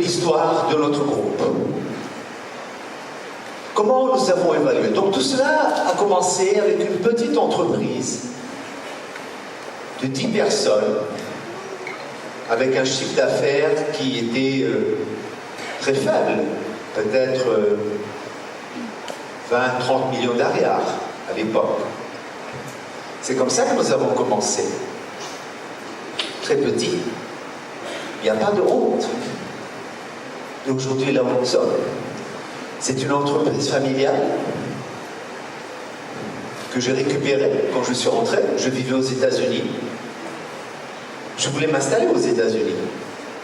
l'histoire de notre groupe. Comment nous avons évalué? Donc tout cela a commencé avec une petite entreprise de 10 personnes, avec un chiffre d'affaires qui était très faible, peut-être 20-30 millions d'ariars à l'époque. C'est comme ça que nous avons commencé. Très petit. Il n'y a pas de honte. Et aujourd'hui, là où nous sommes, c'est une entreprise familiale que j'ai récupérée quand je suis rentré. Je vivais aux États-Unis. Je voulais m'installer aux États-Unis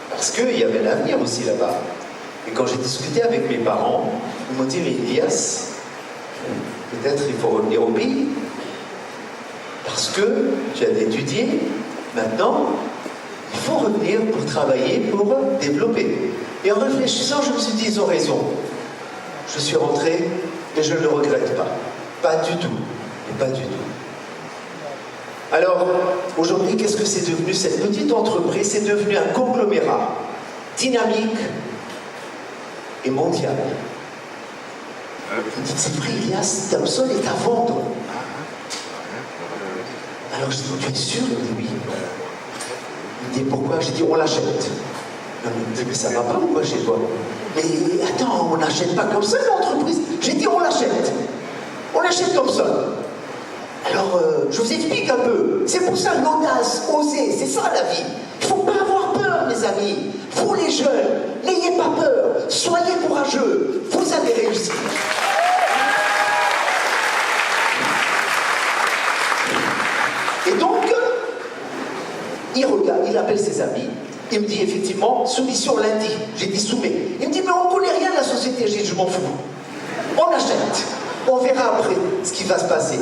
parce qu'il y avait l'avenir aussi là-bas. Et quand j'ai discuté avec mes parents, ils m'ont dit, mais Elias, peut-être il faut revenir au pays parce que tu as étudié, maintenant il faut revenir pour travailler, pour développer. Et en réfléchissant, je me suis dit, ils ont raison. Je suis rentré et je ne le regrette pas. Pas du tout. Et pas du tout. Alors, aujourd'hui, qu'est-ce que c'est devenu? Cette petite entreprise, c'est devenu un conglomérat dynamique et mondial. Vous dites, c'est vrai, Elias, Damson est à vendre. Alors je dis, tu es sûr? Il me dit, oui. Il me dit, pourquoi? J'ai dit, on l'achète. Il me dit, mais ça va pas ou quoi chez toi? Mais attends, on n'achète pas comme ça l'entreprise. J'ai dit, on l'achète. On l'achète comme ça. Alors, je vous explique un peu. C'est pour ça l'audace, oser, c'est ça la vie. Il ne faut pas avoir peur, mes amis. Vous les jeunes, n'ayez pas peur. Soyez courageux. Vous allez réussir. Et donc, il regarde, il appelle ses amis. Il me dit effectivement, soumission lundi. J'ai dit soumets. Il me dit, mais on ne connaît rien de la société. J'ai dit, je m'en fous. On achète. On verra après ce qui va se passer.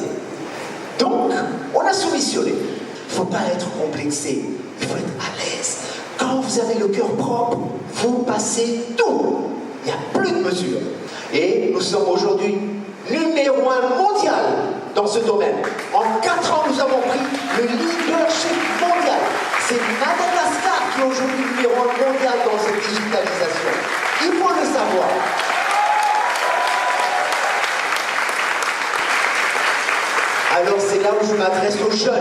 Donc, on a soumissionné. Il ne faut pas être complexé. Il faut être à l'aise. Quand vous avez le cœur propre, vous passez tout. Il n'y a plus de mesure. Et nous sommes aujourd'hui numéro 1 mondial dans ce domaine. En 4 ans, nous avons pris le leadership mondial. C'est Madagascar qui est aujourd'hui numéro 1 mondial dans cette digitalisation. Il faut le savoir. Alors c'est là où je m'adresse aux jeunes,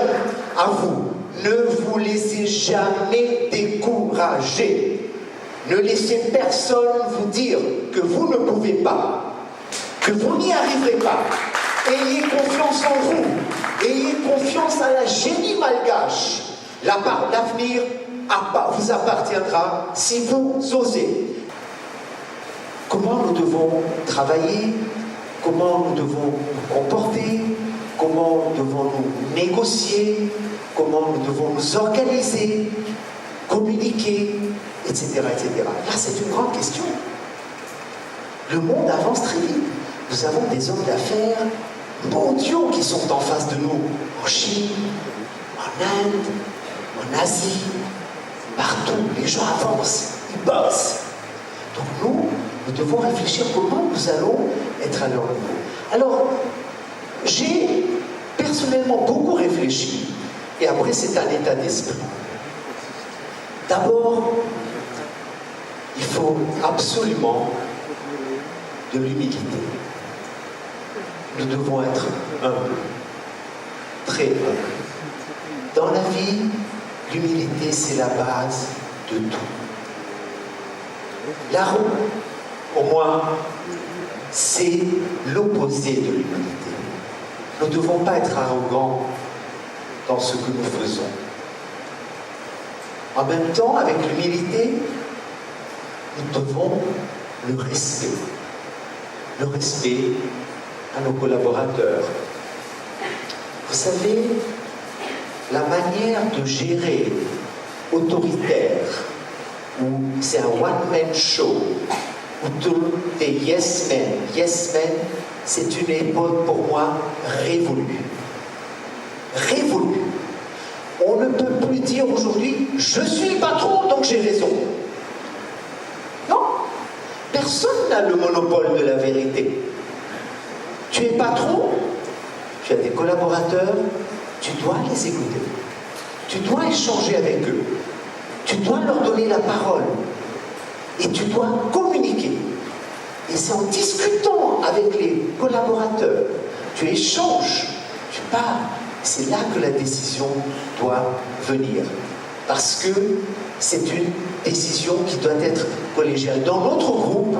à vous. Ne vous laissez jamais décourager. Ne laissez personne vous dire que vous ne pouvez pas, que vous n'y arriverez pas. Ayez confiance en vous. Ayez confiance à la génie malgache. L'avenir vous appartiendra si vous osez. Comment nous devons travailler? Comment nous devons nous comporter? Comment devons-nous négocier? Comment nous devons nous organiser, communiquer, etc., etc. Là, c'est une grande question. Le monde avance très vite. Nous avons des hommes d'affaires mondiaux qui sont en face de nous. En Chine, en Inde, en Asie, partout. Les gens avancent, ils bossent. Donc nous devons réfléchir comment nous allons être à leur niveau. Alors, j'ai personnellement beaucoup réfléchi, et après c'est un état d'esprit. D'abord, il faut absolument de l'humilité. Nous devons être humbles, très humbles. Dans la vie, l'humilité c'est la base de tout. L'arrogance, pour moi, c'est l'opposé de l'humilité. Nous ne devons pas être arrogants dans ce que nous faisons. En même temps, avec l'humilité, nous devons le respect. Le respect à nos collaborateurs. Vous savez, la manière de gérer autoritaire, où c'est un one-man show, où tout le monde est yes man, c'est une époque pour moi révolue. Révolue. On ne peut plus dire aujourd'hui « je suis patron, donc j'ai raison ». Non. Personne n'a le monopole de la vérité. Tu es patron, tu as des collaborateurs, tu dois les écouter. Tu dois échanger avec eux. Tu dois leur donner la parole. Et tu dois communiquer. Et c'est en discutant avec les collaborateurs, tu échanges, tu parles. C'est là que la décision doit venir. Parce que c'est une décision qui doit être collégiale. Dans notre groupe,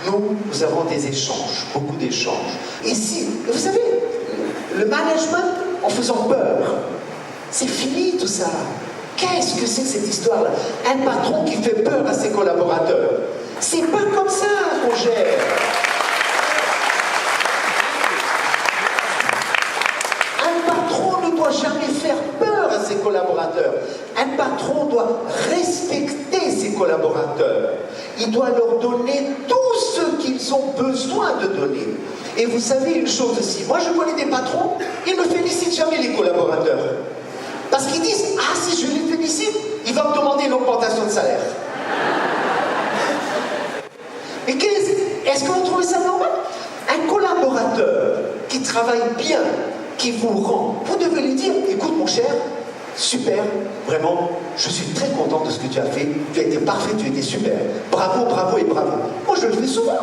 nous avons des échanges, beaucoup d'échanges. Et si, vous savez, le management en faisant peur, c'est fini tout ça. Qu'est-ce que c'est que cette histoire-là? Un patron qui fait peur à ses collaborateurs. C'est pas comme ça qu'on gère. Un patron ne doit jamais faire peur à ses collaborateurs. Un patron doit respecter ses collaborateurs. Il doit leur donner tout ce qu'ils ont besoin de donner. Et vous savez une chose aussi, moi je connais des patrons, ils ne félicitent jamais les collaborateurs. Parce qu'ils disent, ah si je les félicite, il va me demander une augmentation de salaire. Et est-ce que vous trouvez ça normal? Un collaborateur qui travaille bien, qui vous rend, vous devez lui dire, écoute mon cher, super, vraiment, je suis très content de ce que tu as fait, tu as été parfait, tu as été super, bravo, bravo et bravo. Moi je le fais souvent.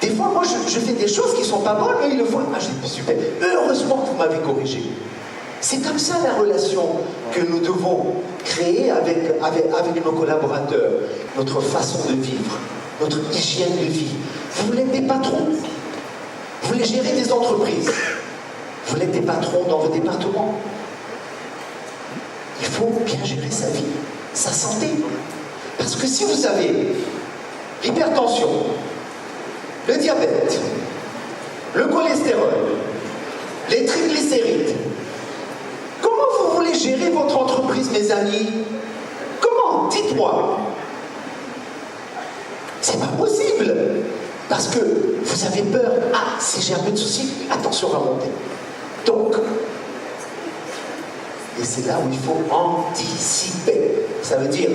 Des fois, moi je fais des choses qui ne sont pas bonnes, eux ils le font, ah j'ai été super, heureusement que vous m'avez corrigé. C'est comme ça la relation que nous devons créer avec nos collaborateurs, notre façon de vivre, notre hygiène de vie. Vous voulez être des patrons, vous voulez gérer des entreprises, vous voulez être des patrons dans vos départements. Il faut bien gérer sa vie, sa santé. Parce que si vous avez l'hypertension, le diabète, le cholestérol, les triglycérides, comment vous voulez gérer votre entreprise, mes amis? Comment? Dites-moi. C'est pas possible. Parce que vous avez peur. Ah, si j'ai un peu de soucis, attention à monter. Donc, et c'est là où il faut anticiper. Ça veut dire,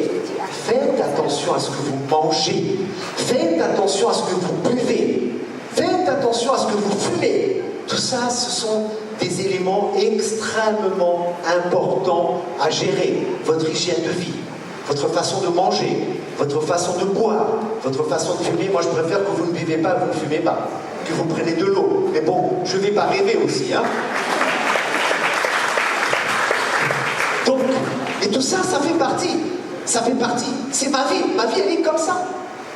faites attention à ce que vous mangez. Faites attention à ce que vous buvez. Faites attention à ce que vous fumez. Tout ça, ce sont des éléments extrêmement importants à gérer. Votre hygiène de vie, votre façon de manger, votre façon de boire, votre façon de fumer. Moi, je préfère que vous ne buvez pas, vous ne fumez pas. Que vous preniez de l'eau. Mais bon, je ne vais pas rêver aussi, hein. Donc, et tout ça, ça fait partie. Ça fait partie. C'est ma vie. Ma vie, elle est comme ça.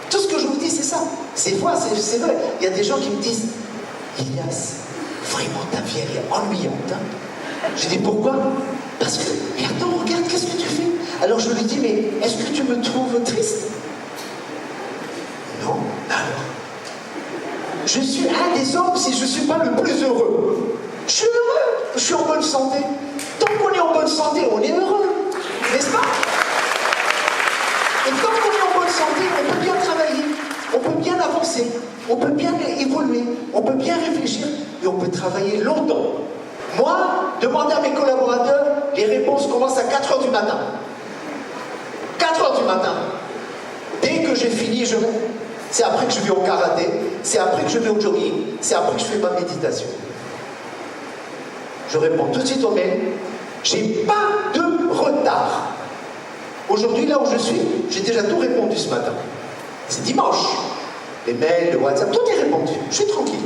Tout ce que je vous dis, c'est ça. C'est vrai, c'est vrai. Il y a des gens qui me disent, Elias, vraiment, ta vie, elle est ennuyante. Hein? Je dis, pourquoi? Parce que, et attends, regarde, qu'est-ce que tu fais? Alors je lui dis, mais est-ce que tu me trouves triste? Non. Alors, je suis un des hommes si je ne suis pas le plus heureux. Je suis heureux. Je suis en bonne santé. Tant qu'on est en bonne santé, on est heureux. N'est-ce pas? Et tant qu'on est en bonne santé, on peut bien travailler, on peut bien avancer, on peut bien évoluer, on peut bien réfléchir et on peut travailler longtemps. Moi, demandez à mes collaborateurs, les réponses commencent à 4h du matin. 4h du matin. Dès que j'ai fini, je vais. C'est après que je vais au karaté, c'est après que je vais au jogging, c'est après que je fais ma méditation. Je réponds tout de suite aux mails. J'ai pas de retard. Aujourd'hui, là où je suis, j'ai déjà tout répondu ce matin. C'est dimanche. Les mails, le WhatsApp, tout est répondu. Je suis tranquille.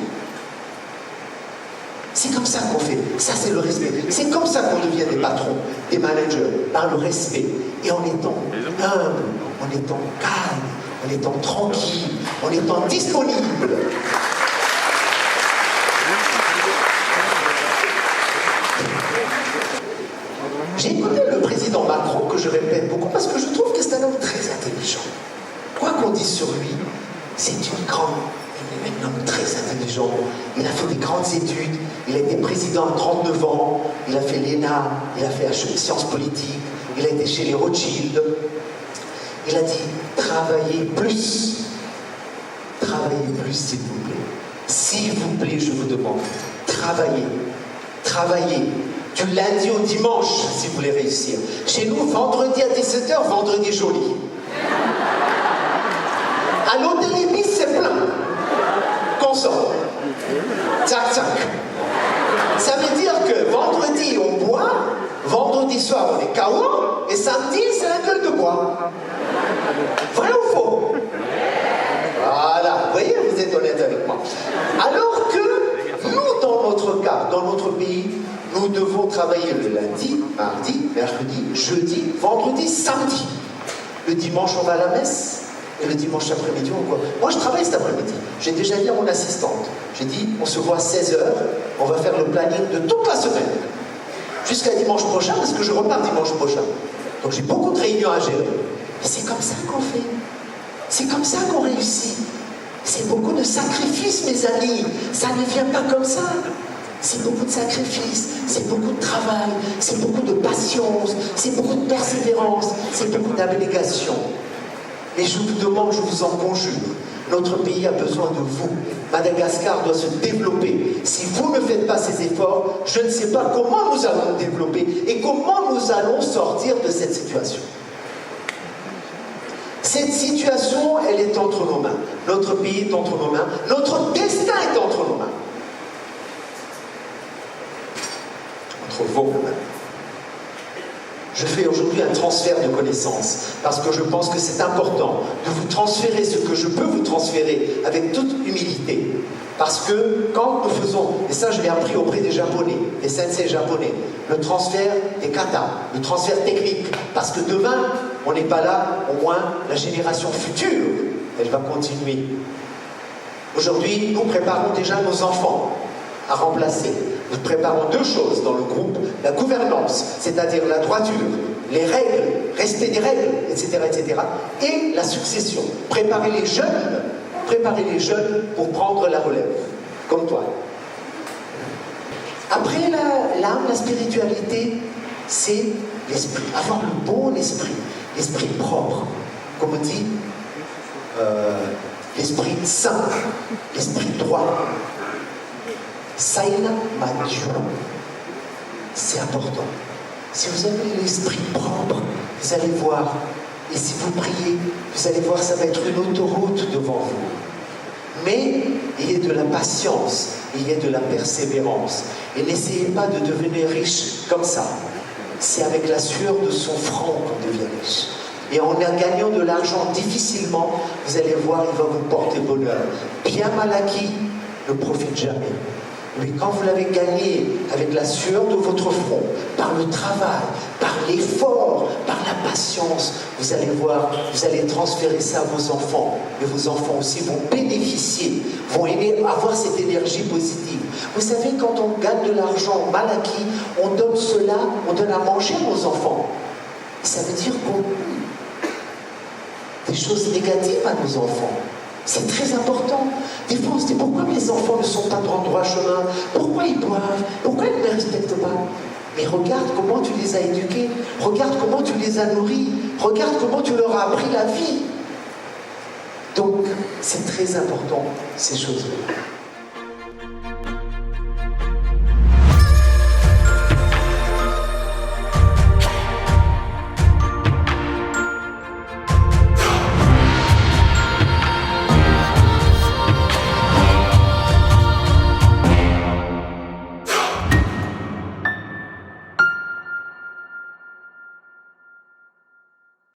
C'est comme ça qu'on fait. Ça, c'est le respect. C'est comme ça qu'on devient des patrons, des managers, par le respect. Et en étant humble, en étant calme, en étant tranquille, en étant disponible. J'ai écouté le président Macron, que je répète beaucoup, parce que je trouve que c'est un homme très intelligent. Quoi qu'on dise sur lui, c'est un homme très intelligent. Il a fait des grandes études, il a été président à 39 ans, il a fait l'ENA, il a fait Sciences politiques, il a été chez les Rothschild. Il a dit, travaillez plus. Travaillez plus, s'il vous plaît. S'il vous plaît, je vous demande, travaillez. Travaillez. Du lundi au dimanche, si vous voulez réussir. Chez nous, vendredi à 17h, vendredi joli. À l'hôtel Ibis, c'est plein. Qu'on sort. Tchac, tchac. Ça veut dire que vendredi, on boit, vendredi soir, on est KO, et samedi, c'est la gueule de bois. Vrai ou faux? êtes honnête avec moi. Alors que nous, dans notre cas, dans notre pays, nous devons travailler le lundi, mardi, mercredi, jeudi, vendredi, samedi. Le dimanche, on va à la messe. Et le dimanche après-midi, on quoi? Moi, je travaille cet après-midi. J'ai déjà dit à mon assistante, j'ai dit, on se voit à 16h, on va faire le planning de toute la semaine. Jusqu'à dimanche prochain, parce que je repars dimanche prochain. Donc j'ai beaucoup de réunions à gérer. Mais c'est comme ça qu'on fait. C'est comme ça qu'on réussit. C'est beaucoup de sacrifices, mes amis. Ça ne vient pas comme ça. C'est beaucoup de sacrifices, c'est beaucoup de travail, c'est beaucoup de patience, c'est beaucoup de persévérance, c'est beaucoup d'abnégation. Et je vous demande, je vous en conjure, notre pays a besoin de vous. Madagascar doit se développer. Si vous ne faites pas ces efforts, je ne sais pas comment nous allons nous développer et comment nous allons sortir de cette situation. Cette situation, elle est entre nos mains. Notre pays est entre nos mains. Notre destin est entre nos mains. Entre vos mains. Je fais aujourd'hui un transfert de connaissances parce que je pense que c'est important de vous transférer ce que je peux vous transférer avec toute humilité. Parce que quand nous faisons, et ça je l'ai appris auprès des Japonais, des sensei japonais, le transfert des katas, le transfert technique, parce que demain, on n'est pas là, au moins la génération future, elle va continuer. Aujourd'hui, nous préparons déjà nos enfants à remplacer. Nous préparons deux choses dans le groupe, la gouvernance, c'est-à-dire la droiture, les règles, respect des règles, etc., etc., et la succession. Préparer les jeunes pour prendre la relève, comme toi. Après l'âme, la spiritualité, c'est l'esprit, avoir le bon esprit, l'esprit propre, comme on dit, l'esprit saint, l'esprit droit. Saïna Madiou. C'est important. Si vous avez l'esprit propre, vous allez voir, et si vous priez, vous allez voir, ça va être une autoroute devant vous. Mais ayez de la patience, ayez de la persévérance. Et n'essayez pas de devenir riche comme ça. C'est avec la sueur de son front qu'on devient riche. Et en gagnant de l'argent difficilement, vous allez voir, il va vous porter bonheur. Bien mal acquis ne profite jamais. Mais quand vous l'avez gagné avec la sueur de votre front, par le travail, par l'effort, par la patience, vous allez voir, vous allez transférer ça à vos enfants. Et vos enfants aussi vont bénéficier, vont avoir cette énergie positive. Vous savez, quand on gagne de l'argent mal acquis, on donne cela, on donne à manger à nos enfants. Ça veut dire qu'on des choses négatives à nos enfants. C'est très important. Des fois, on se dit pourquoi mes enfants ne sont pas dans le droit chemin? Pourquoi ils boivent? Pourquoi ils ne me respectent pas? Mais regarde comment tu les as éduqués. Regarde comment tu les as nourris. Regarde comment tu leur as appris la vie. Donc, c'est très important, ces choses-là.